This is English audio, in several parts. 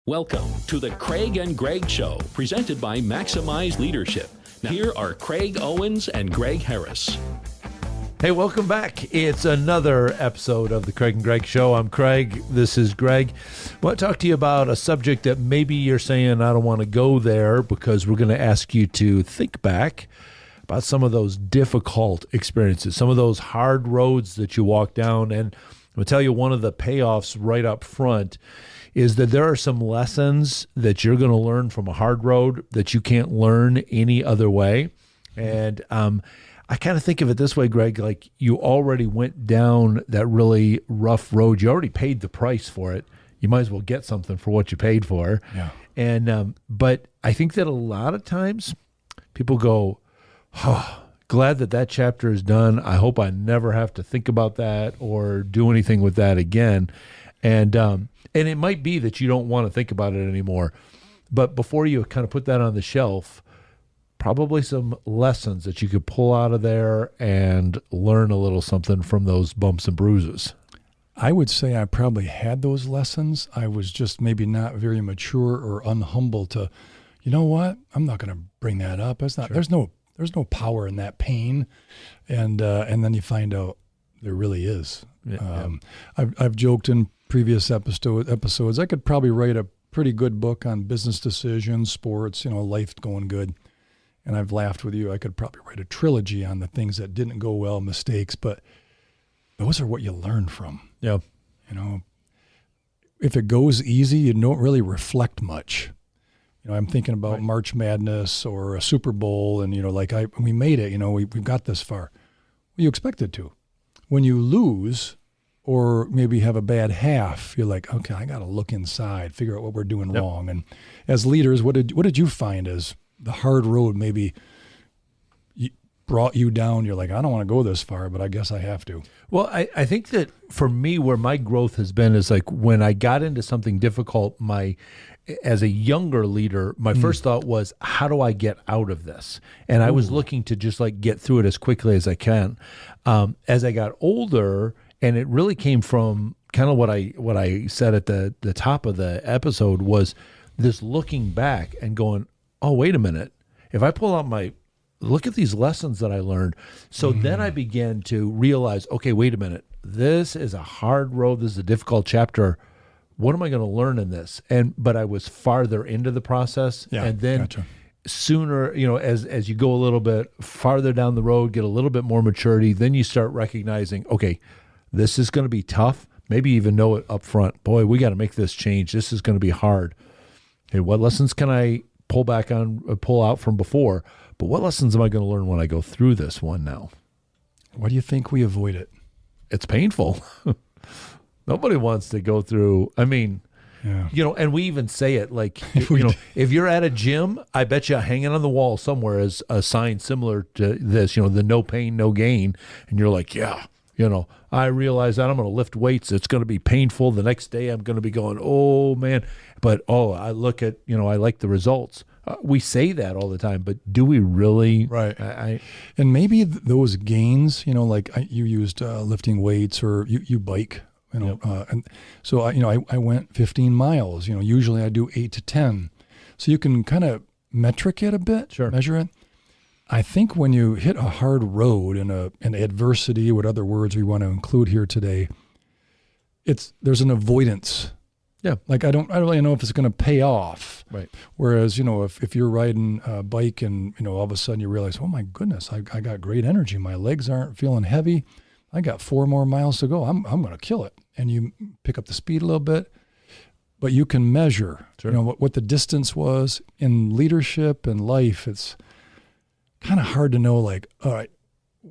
Welcome to the Craig and Greg Show, presented by Maximize Leadership. Now, here are Craig Owens and Greg Harris. Hey, welcome back. It's another episode of the Craig and Greg Show. I'm Craig. This is Greg. I want to talk to you about a subject that maybe you're saying, I don't want to go there, because we're going to ask you to think back about some of those difficult experiences, some of those hard roads that you walk down. And I'll tell you, one of the payoffs right up front is that there are some lessons that you're going to learn from a hard road that you can't learn any other way. And I kind of think of it this way, Greg, like you already went down that really rough road. You already paid the price for it. You might as well get something for what you paid for. Yeah. And but I think that a lot of times people go, oh, glad that chapter is done. I hope I never have to think about that or do anything with that again. And it might be that you don't want to think about it anymore. But before you kind of put that on the shelf, probably some lessons that you could pull out of there and learn a little something from those bumps and bruises. I would say I probably had those lessons. I was just maybe not very mature or unhumble to, you know what? I'm not going to bring that up. It's not. Sure. There's no power in that pain, and then you find out there really is. Yeah. I've joked in previous episodes, I could probably write a pretty good book on business decisions, sports, life going good. And I've laughed with you. I could probably write a trilogy on the things that didn't go well, mistakes, but those are what you learn from. Yeah. If it goes easy, you don't really reflect much. I'm thinking about March Madness or a Super Bowl, and we made it. We've got this far. Well, you expected to. When you lose, or maybe have a bad half, you're like, okay, I got to look inside, figure out what we're doing wrong. And as leaders, what did you find as the hard road maybe brought you down? You're like, I don't want to go this far, but I guess I have to. Well, I think that for me, where my growth has been is like when I got into something difficult, as a younger leader, my first thought was, how do I get out of this? And I was looking to just like get through it as quickly as I can. As I got older, and it really came from kind of what I said at the top of the episode, was this looking back and going, oh, wait a minute. If I pull out look at these lessons that I learned. So then I began to realize, okay, wait a minute. This is a hard road. This is a difficult chapter. What am I going to learn in this? But I was farther into the process. Yeah, and then gotcha. Sooner, as you go a little bit farther down the road, get a little bit more maturity, then you start recognizing, okay, this is going to be tough. Maybe even know it up front. Boy, we got to make this change. This is going to be hard. Okay, what lessons can I pull out from before? But what lessons am I going to learn when I go through this one now? Why do you think we avoid it? It's painful. Nobody wants to go through. I mean, and we even say it like, if you're at a gym, I bet you hanging on the wall somewhere is a sign similar to this, the no pain, no gain. And you're like, yeah. I realize that I'm going to lift weights. It's going to be painful. The next day I'm going to be going, oh, man. But, I look at, I like the results. We say that all the time, but do we really? Right. And maybe those gains, like you used lifting weights, or you bike, and so I went 15 miles. Usually I do 8 to 10. So you can kind of metric it a bit, measure it. I think when you hit a hard road and an adversity, what other words we want to include here today, there's an avoidance. Yeah. Like I don't really know if it's going to pay off. Right. Whereas, if you're riding a bike and, all of a sudden you realize, oh my goodness, I got great energy. My legs aren't feeling heavy. I got 4 more miles to go. I'm going to kill it. And you pick up the speed a little bit, but you can measure, what the distance was in leadership and life. It's kind of hard to know, like, all right,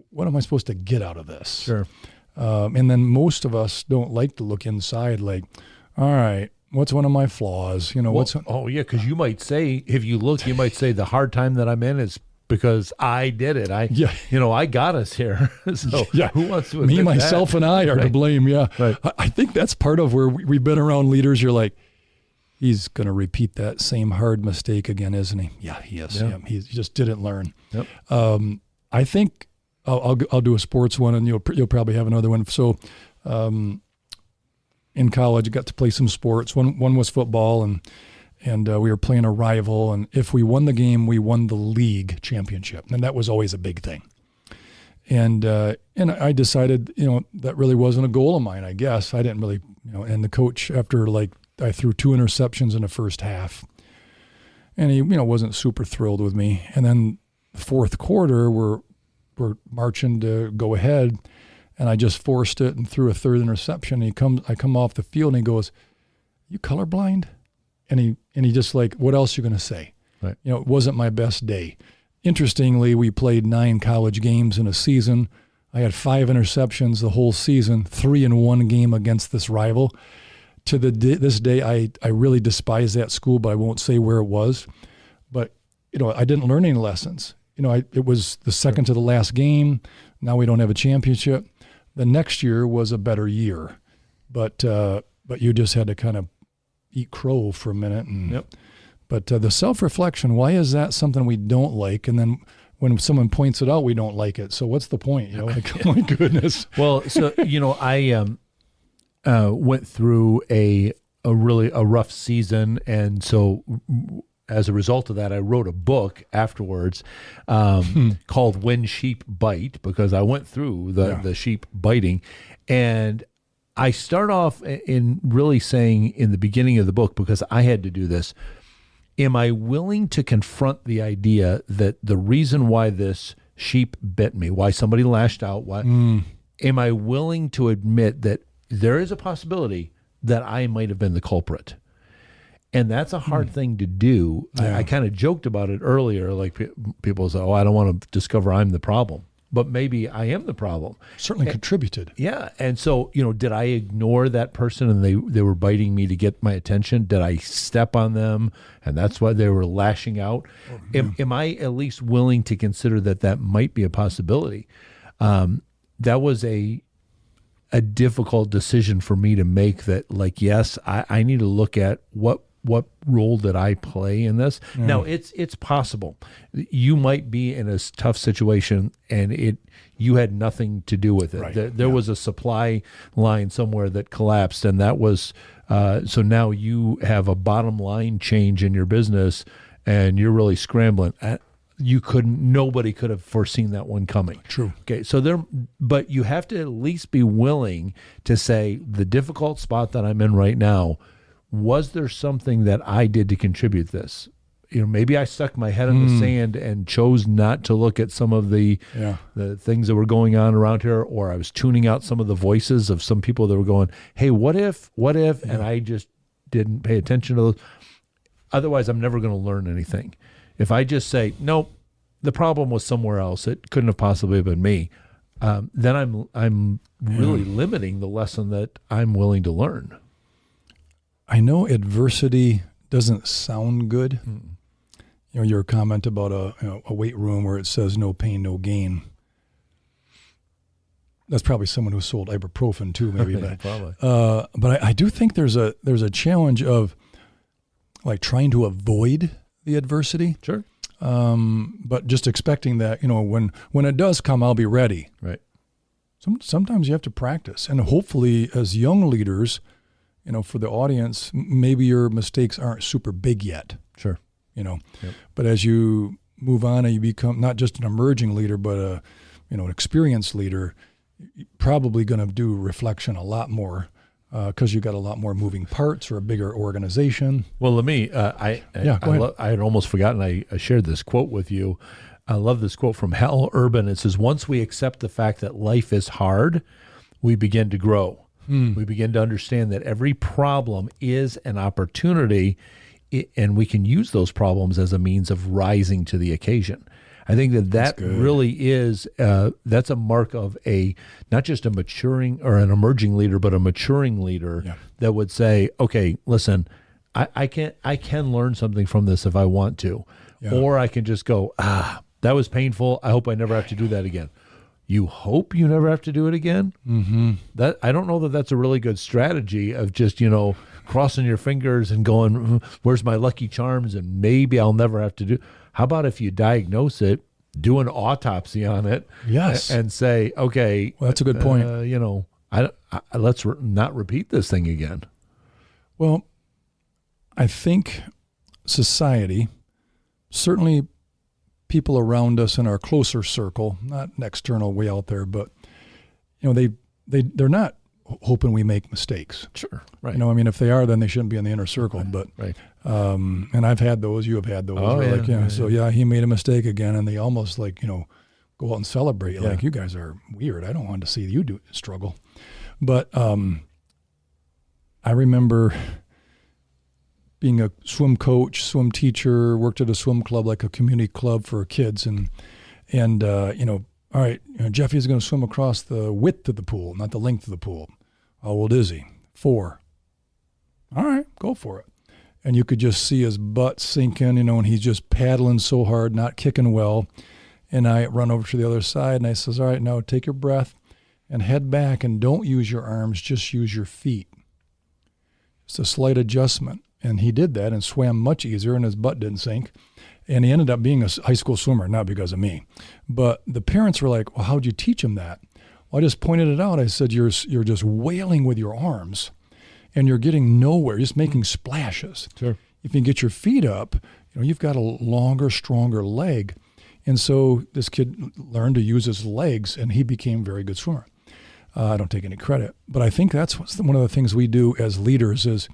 what am I supposed to get out of this? Sure. And then most of us don't like to look inside, like, all right, what's one of my flaws? Because you might say, if you look, you might say the hard time that I'm in is because I did it. I got us here. So who wants to admit me, myself, that? And I are to blame. Yeah. Right. I think that's part of where we've been around leaders. You're like, he's going to repeat that same hard mistake again, isn't he? Yeah, he is. Yeah. He just didn't learn. Yep. I think I'll do a sports one, and you'll probably have another one. So in college, got to play some sports. One was football, and we were playing a rival. And if we won the game, we won the league championship, and that was always a big thing. And I decided, that really wasn't a goal of mine. I guess I didn't really, And the coach, after I threw 2 interceptions in the first half, and he, wasn't super thrilled with me. And then the fourth quarter, we're marching to go ahead, and I just forced it and threw a third interception. And I come off the field, and he goes, "You colorblind?" And he just what else you going to say? Right. It wasn't my best day. Interestingly, we played 9 college games in a season. I had 5 interceptions the whole season, 3 in one game against this rival. To this day, I really despise that school, but I won't say where it was. But, I didn't learn any lessons. It was the second to the last game. Now we don't have a championship. The next year was a better year. But you just had to kind of eat crow for a minute. Yep. But the self-reflection, why is that something we don't like? And then when someone points it out, we don't like it. So what's the point? Oh my goodness. Well, so, I went through a really rough season. And so as a result of that, I wrote a book afterwards called When Sheep Bite, because I went through the sheep biting. And I start off in really saying in the beginning of the book, because I had to do this, am I willing to confront the idea that the reason why this sheep bit me, why somebody lashed out, am I willing to admit that there is a possibility that I might have been the culprit? And that's a hard thing to do. Yeah. I kind of joked about it earlier, people say, I don't want to discover I'm the problem. But maybe I am the problem. Certainly contributed. Yeah. And so, did I ignore that person and they were biting me to get my attention? Did I step on them and that's why they were lashing out? Am I at least willing to consider that might be a possibility? That was a difficult decision for me to make, that yes, I need to look at what role did I play in this? Now, it's possible. You might be in a tough situation and you had nothing to do with it. Right. There was a supply line somewhere that collapsed, and that was so now you have a bottom line change in your business and you're really scrambling. Nobody could have foreseen that one coming. True. Okay, but you have to at least be willing to say, the difficult spot that I'm in right now, was there something that I did to contribute this? Maybe I stuck my head in the sand and chose not to look at some of the things that were going on around here, or I was tuning out some of the voices of some people that were going, hey, what if, and I just didn't pay attention to those. Otherwise, I'm never going to learn anything. If I just say, nope, the problem was somewhere else, it couldn't have possibly been me, then I'm really limiting the lesson that I'm willing to learn. I know adversity doesn't sound good. Your comment about a weight room where it says no pain, no gain. That's probably someone who sold ibuprofen too, maybe. Probably. But I do think there's a challenge of trying to avoid the adversity. Sure. But just expecting that when it does come, I'll be ready. Right. Sometimes you have to practice, and hopefully, as young leaders, for the audience, maybe your mistakes aren't super big yet. Sure. Yep. But as you move on and you become not just an emerging leader, but an experienced leader, you're probably going to do reflection a lot more because you got a lot more moving parts or a bigger organization. Well, let me. I had almost forgotten. I shared this quote with you. I love this quote from Hal Urban. It says, "Once we accept the fact that life is hard, we begin to grow. We begin to understand that every problem is an opportunity, and we can use those problems as a means of rising to the occasion." I think that really is, that's a mark of not just a maturing or an emerging leader, but a maturing leader that would say, okay, listen, I can learn something from this if I want to, or I can just go, that was painful. I hope I never have to do that again. You hope you never have to do it again? Mm-hmm. That I don't know that that's a really good strategy of just, crossing your fingers and going, where's my lucky charms, and maybe I'll never have to do. How about if you diagnose it, do an autopsy on it, yes, and say, okay, well, that's a good point. let's not repeat this thing again. Well, I think society, certainly people around us in our closer circle, not an external way out there, but they're not hoping we make mistakes. Sure, right. If they are, then they shouldn't be in the inner circle. But right. And I've had those. You have had those. Oh, yeah. So he made a mistake again, and they almost go out and celebrate. Yeah. Like, you guys are weird. I don't want to see you struggle. But I remember being a swim coach, swim teacher, worked at a swim club, like a community club for kids, and all right, Jeffy's going to swim across the width of the pool, not the length of the pool. How old is he? 4. All right, go for it. And you could just see his butt sinking, and he's just paddling so hard, not kicking well. And I run over to the other side, and I says, all right, now take your breath and head back, and don't use your arms, just use your feet. It's a slight adjustment. And he did that and swam much easier, and his butt didn't sink. And he ended up being a high school swimmer, not because of me. But the parents were like, well, how'd you teach him that? Well, I just pointed it out. I said, you're just wailing with your arms, and you're getting nowhere, just making splashes. Sure. If you can get your feet up, you've got a longer, stronger leg. And so this kid learned to use his legs, and he became a very good swimmer. I don't take any credit. But I think that's one of the things we do as leaders is,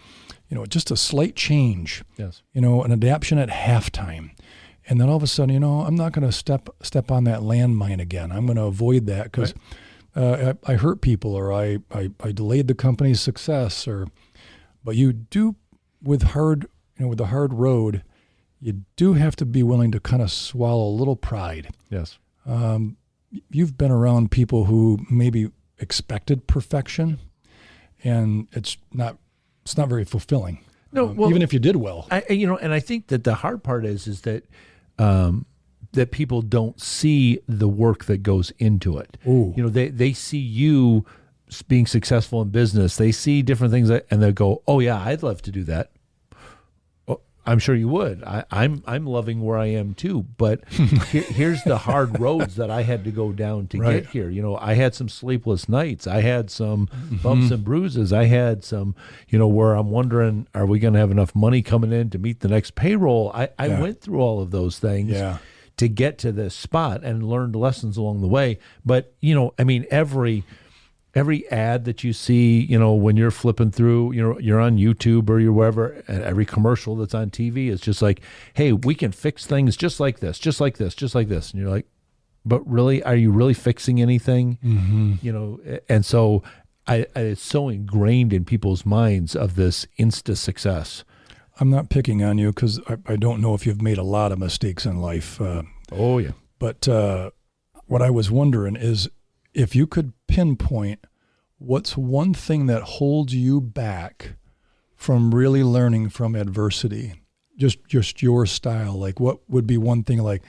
just a slight change, yes, an adaptation at halftime. And then all of a sudden, I'm not going to step on that landmine again. I'm going to avoid that because I hurt people, or I delayed the company's success. But you do, with the hard road, you do have to be willing to kind of swallow a little pride. Yes. You've been around people who maybe expected perfection, and it's not very fulfilling. No, well, even if you did well. And I think that the hard part is that that people don't see the work that goes into it. Ooh. They see you being successful in business. They see different things, and they go, "Oh yeah, I'd love to do that." I'm sure you would. I'm loving where I am too. But here's the hard roads that I had to go down to get here. I had some sleepless nights. I had some bumps and bruises. I had some, where I'm wondering, are we going to have enough money coming in to meet the next payroll? I went through all of those things to get to this spot and learned lessons along the way. But, every ad that you see, when you're flipping through, you're on YouTube or you're wherever, and every commercial that's on TV is just like, hey, we can fix things just like this, just like this, just like this. And you're like, but really, are you really fixing anything? Mm-hmm. And so it's so ingrained in people's minds of this insta success. I'm not picking on you because I don't know if you've made a lot of mistakes in life. Oh, yeah. But what I was wondering is, if you could pinpoint what's one thing that holds you back from really learning from adversity, just your style, like what would be one thing like,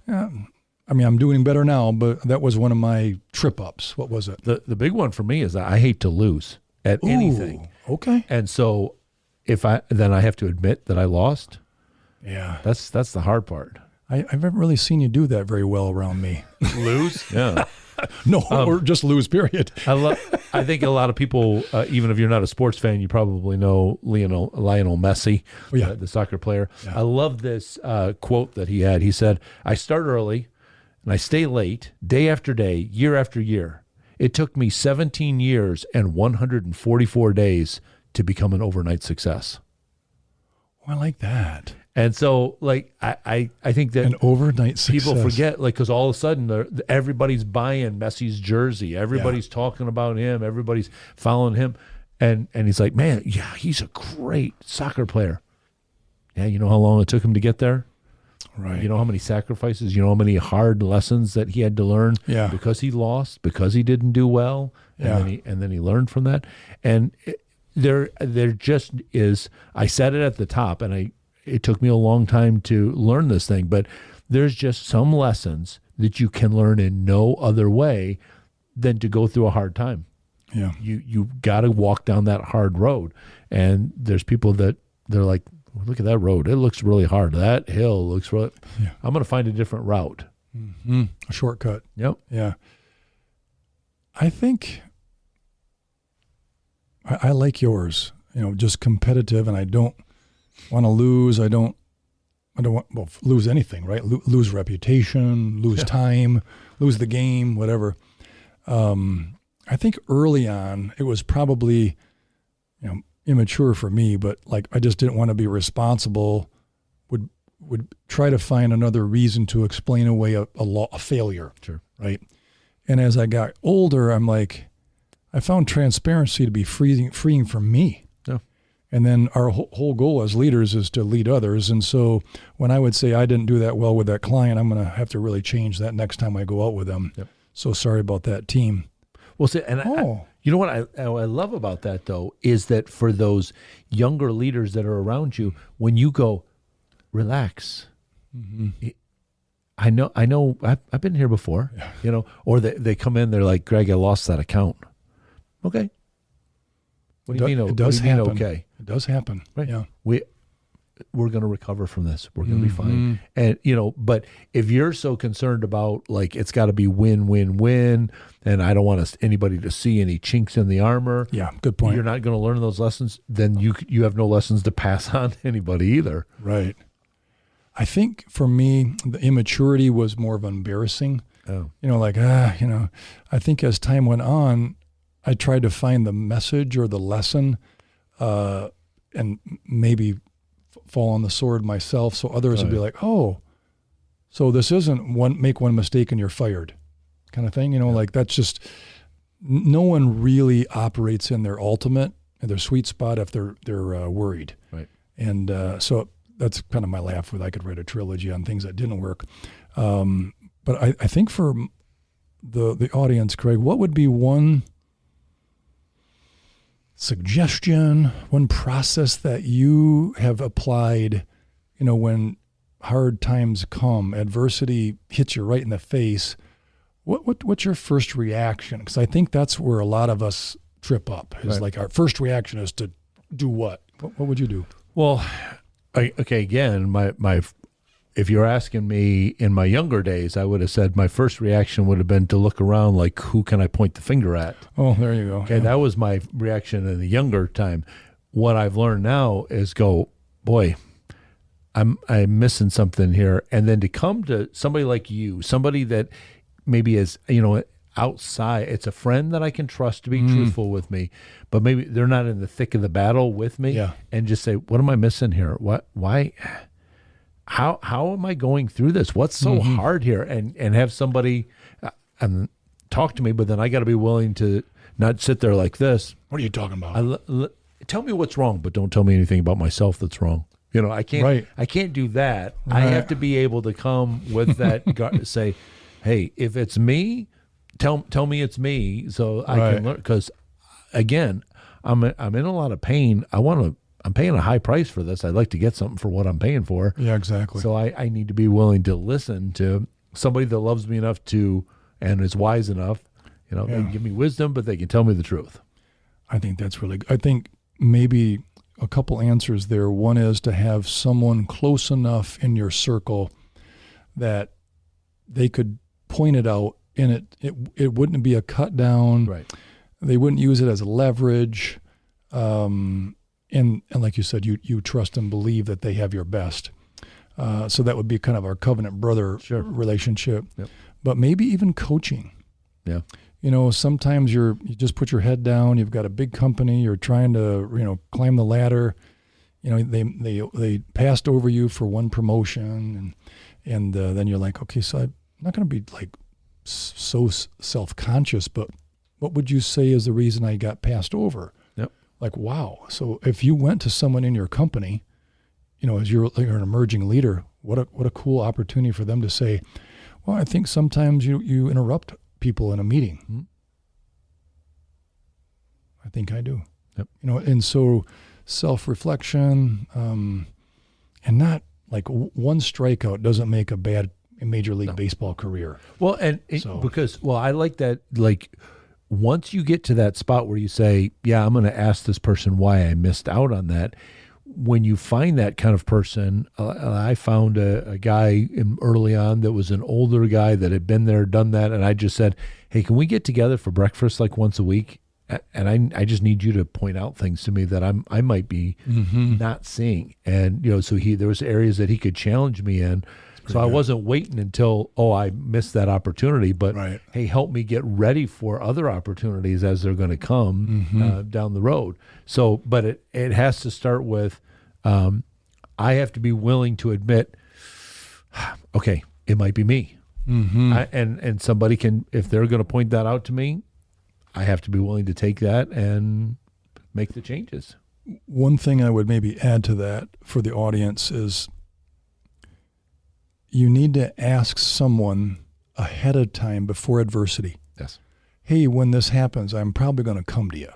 I'm doing better now, but that was one of my trip ups. What was it? The big one for me is that I hate to lose at anything. Okay. And so then I have to admit that I lost. Yeah. That's the hard part. I haven't really seen you do that very well around me. Lose? Yeah. No, or just lose, period. I think a lot of people, even if you're not a sports fan, you probably know Lionel Messi, the soccer player. Yeah. I love this quote that he had. He said, I start early and I stay late, day after day, year after year. It took me 17 years and 144 days to become an overnight success. Oh, I like that. And so, I think that an overnight success. People forget, because all of a sudden everybody's buying Messi's jersey. Everybody's talking about him. Everybody's following him. And he's like, man, yeah, he's a great soccer player. Yeah, you know how long it took him to get there? Right. You know how many sacrifices, how many hard lessons that he had to learn because he lost, because he didn't do well. And then he learned from that. And there just is, I said it at the top, and it took me a long time to learn this thing, but there's just some lessons that you can learn in no other way than to go through a hard time. Yeah. You got to walk down that hard road. And there's people that they're like, look at that road. It looks really hard. That hill looks really, I'm going to find a different route. Mm-hmm. A shortcut. Yep. Yeah. I think I like yours. Just competitive, and I don't want to lose. I don't want lose anything, right? Lose reputation, lose time, lose the game, whatever. I think early on it was probably, immature for me, but like I just didn't want to be responsible. Would try to find another reason to explain away a failure. Sure. Right. And as I got older, I'm like, I found transparency to be freeing from me. Yeah. And then our whole goal as leaders is to lead others. And so when I would say I didn't do that well with that client, I'm going to have to really change that next time I go out with them. Yep. So sorry about that team. Well, see, and you know what I love about that, though, is that for those younger leaders that are around you, when you go, relax. Mm-hmm. I know. I've been here before, or they come in, they're like, Greg, I lost that account. Okay. What do you mean? It does what do you happen. Mean, okay. It does happen. Right. Yeah. We're going to recover from this. We're going to be fine. And, but if you're so concerned about like, it's got to be win, win, win, and I don't want anybody to see any chinks in the armor. Yeah. Good point. You're not going to learn those lessons. Then you have no lessons to pass on to anybody either. Right. I think for me, the immaturity was more of embarrassing. Oh. I think as time went on, I tried to find the message or the lesson, and maybe fall on the sword myself, so others would be like, oh, so this isn't make one mistake and you're fired kind of thing. Like that's just, no one really operates in their ultimate and their sweet spot if they're worried. Right. And so that's kind of my laugh with I could write a trilogy on things that didn't work. But I think for the audience, Craig, what would be one suggestion, one process that you have applied, when hard times come, adversity hits you right in the face, what's your first reaction? Because I think that's where a lot of us trip up. Is like our first reaction is to do what? What would you do? Well, again, if you're asking me in my younger days, I would have said my first reaction would have been to look around like, who can I point the finger at? Oh, there you go. Okay, that was my reaction in the younger time. What I've learned now is go, boy, I'm missing something here. And then to come to somebody like you, somebody that maybe is, outside, it's a friend that I can trust to be truthful with me, but maybe they're not in the thick of the battle with me, and just say, what am I missing here? Why? How am I going through this? What's so hard here? And have somebody talk to me, but then I got to be willing to not sit there like this. What are you talking about? Tell me what's wrong, but don't tell me anything about myself that's wrong. I can't. Right. I can't do that. Right. I have to be able to come with that. Say, hey, if it's me, tell me it's me, so I can learn. Because again, I'm in a lot of pain. I'm paying a high price for this. I'd like to get something for what I'm paying for. Yeah, exactly. So I need to be willing to listen to somebody that loves me enough and is wise enough. They can give me wisdom, but they can tell me the truth. I think that's really good. I think maybe a couple answers there. One is to have someone close enough in your circle that they could point it out, and it wouldn't be a cut down. Right. They wouldn't use it as a leverage. And like you said, you trust and believe that they have your best. So that would be kind of our covenant brother relationship. Yep. But maybe even coaching. Yeah. Sometimes you just put your head down. You've got a big company. You're trying to climb the ladder. They passed over you for one promotion, and then you're like, okay, so I'm not going to be like so self-conscious, but what would you say is the reason I got passed over? Yep. Like, wow. So if you went to someone in your company, as you're an emerging leader, what a cool opportunity for them to say, well, I think sometimes you interrupt people in a meeting. Mm-hmm. I think I do. Yep. And so self-reflection, and not like one strikeout doesn't make a bad Major League Baseball career. Well, I like that. Like, once you get to that spot where you say, yeah, I'm going to ask this person why I missed out on that. When you find that kind of person, I found a guy early on that was an older guy that had been there, done that. And I just said, hey, can we get together for breakfast like once a week? and I just need you to point out things to me that I might be not seeing. And, so there was areas that he could challenge me in. So I wasn't waiting until, I missed that opportunity, but hey, help me get ready for other opportunities as they're going to come down the road. So, but it has to start with, I have to be willing to admit, okay, it might be me. And somebody can, if they're going to point that out to me, I have to be willing to take that and make the changes. One thing I would maybe add to that for the audience is you need to ask someone ahead of time before adversity. Yes. Hey, when this happens, I'm probably going to come to you.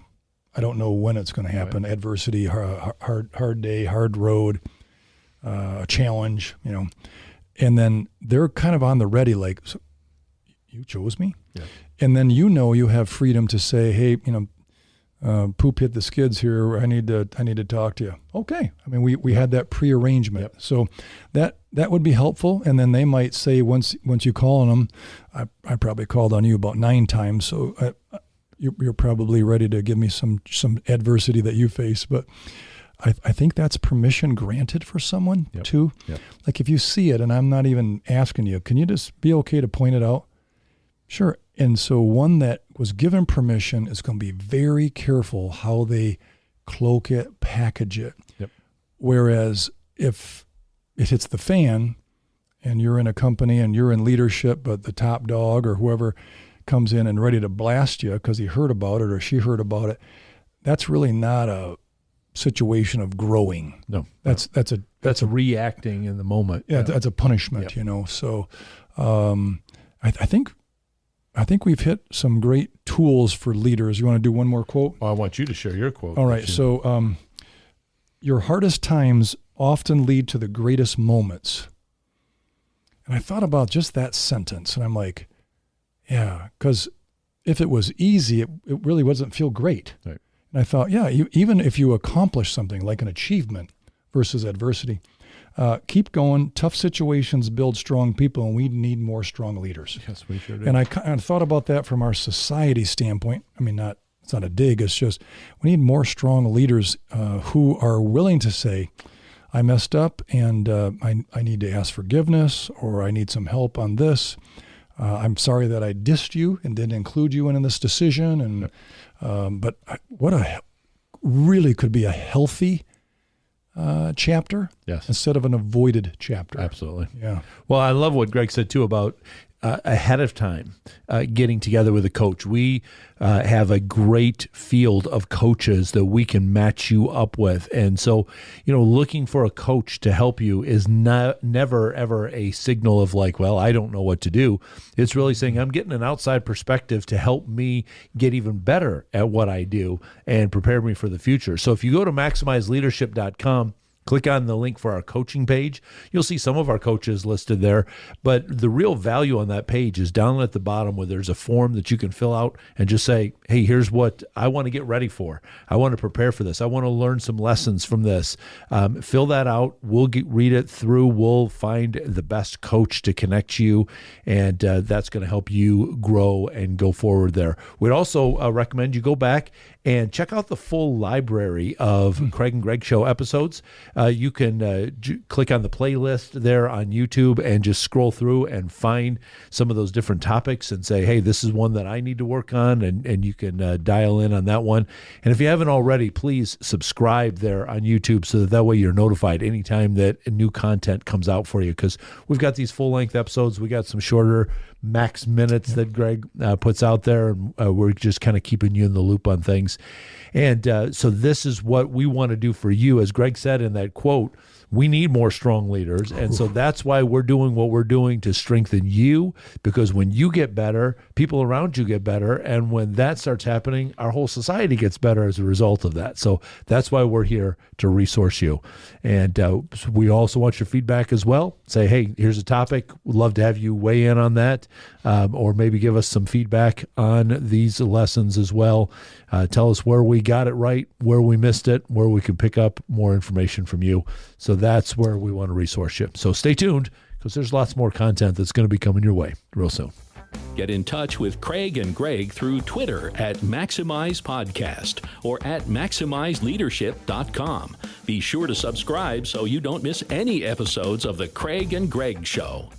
I don't know when it's going to happen. Right. Adversity, hard day, hard road, challenge, And then they're kind of on the ready, like, so you chose me? Yeah. And then you have freedom to say, hey, poop hit the skids here. I need to talk to you. Okay. I mean, we had that prearrangement. Yep. So that would be helpful. And then they might say, once you call on them, I probably called on you about 9 times. So you're probably ready to give me some adversity that you face. But I think that's permission granted for someone too. Yep. Like if you see it and I'm not even asking you, can you just be okay to point it out? Sure. And so one that was given permission is going to be very careful how they cloak it, package it. Yep. Whereas if it hits the fan and you're in a company and you're in leadership, but the top dog or whoever comes in and ready to blast you because he heard about it or she heard about it, that's really not a situation of growing. No. That's a reacting in the moment. Yeah, that's a punishment, So I think we've hit some great tools for leaders. You want to do one more quote? Well, I want you to share your quote. All right. So your hardest times often lead to the greatest moments. And I thought about just that sentence, and I'm like, yeah, because if it was easy, it really doesn't feel great. Right. And I thought, yeah, even if you accomplish something like an achievement versus adversity, keep going. Tough situations build strong people, and we need more strong leaders. Yes, we sure do. And I thought about that from our society standpoint. I mean, it's not a dig. It's just we need more strong leaders who are willing to say, I messed up, and I need to ask forgiveness, or I need some help on this. I'm sorry that I dissed you and didn't include you in this decision. And but what really could be a healthy chapter, yes, instead of an avoided chapter. Absolutely. Yeah. Well, I love what Greg said too about ahead of time getting together with a coach. We have a great field of coaches that we can match you up with. And so, looking for a coach to help you is never, ever a signal of like, well, I don't know what to do. It's really saying I'm getting an outside perspective to help me get even better at what I do and prepare me for the future. So if you go to maximizeleadership.com, click on the link for our coaching page. You'll see some of our coaches listed there, but the real value on that page is down at the bottom where there's a form that you can fill out and just say, hey, here's what I want to get ready for. I want to prepare for this. I want to learn some lessons from this. Fill that out. We'll read it through. We'll find the best coach to connect you, and that's going to help you grow and go forward there. We'd also recommend you go back and check out the full library of Craig and Greg Show episodes. You can click on the playlist there on YouTube and just scroll through and find some of those different topics and say, hey, this is one that I need to work on, and you can dial in on that one. And if you haven't already, please subscribe there on YouTube so that way you're notified anytime that new content comes out for you, because we've got these full-length episodes. We got some shorter max minutes that Greg puts out there, and we're just kind of keeping you in the loop on things. And so this is what we want to do for you. As Greg said in that quote, we need more strong leaders. And so that's why we're doing what we're doing to strengthen you, because when you get better, people around you get better. And when that starts happening, our whole society gets better as a result of that. So that's why we're here to resource you. And we also want your feedback as well. Say, hey, here's a topic. We'd love to have you weigh in on that, or maybe give us some feedback on these lessons as well. Tell us where we got it right, where we missed it, where we can pick up more information from you. So that's where we want to resource you. So stay tuned, because there's lots more content that's going to be coming your way real soon. Get in touch with Craig and Greg through Twitter at Maximize Podcast or at MaximizeLeadership.com. Be sure to subscribe so you don't miss any episodes of The Craig and Greg Show.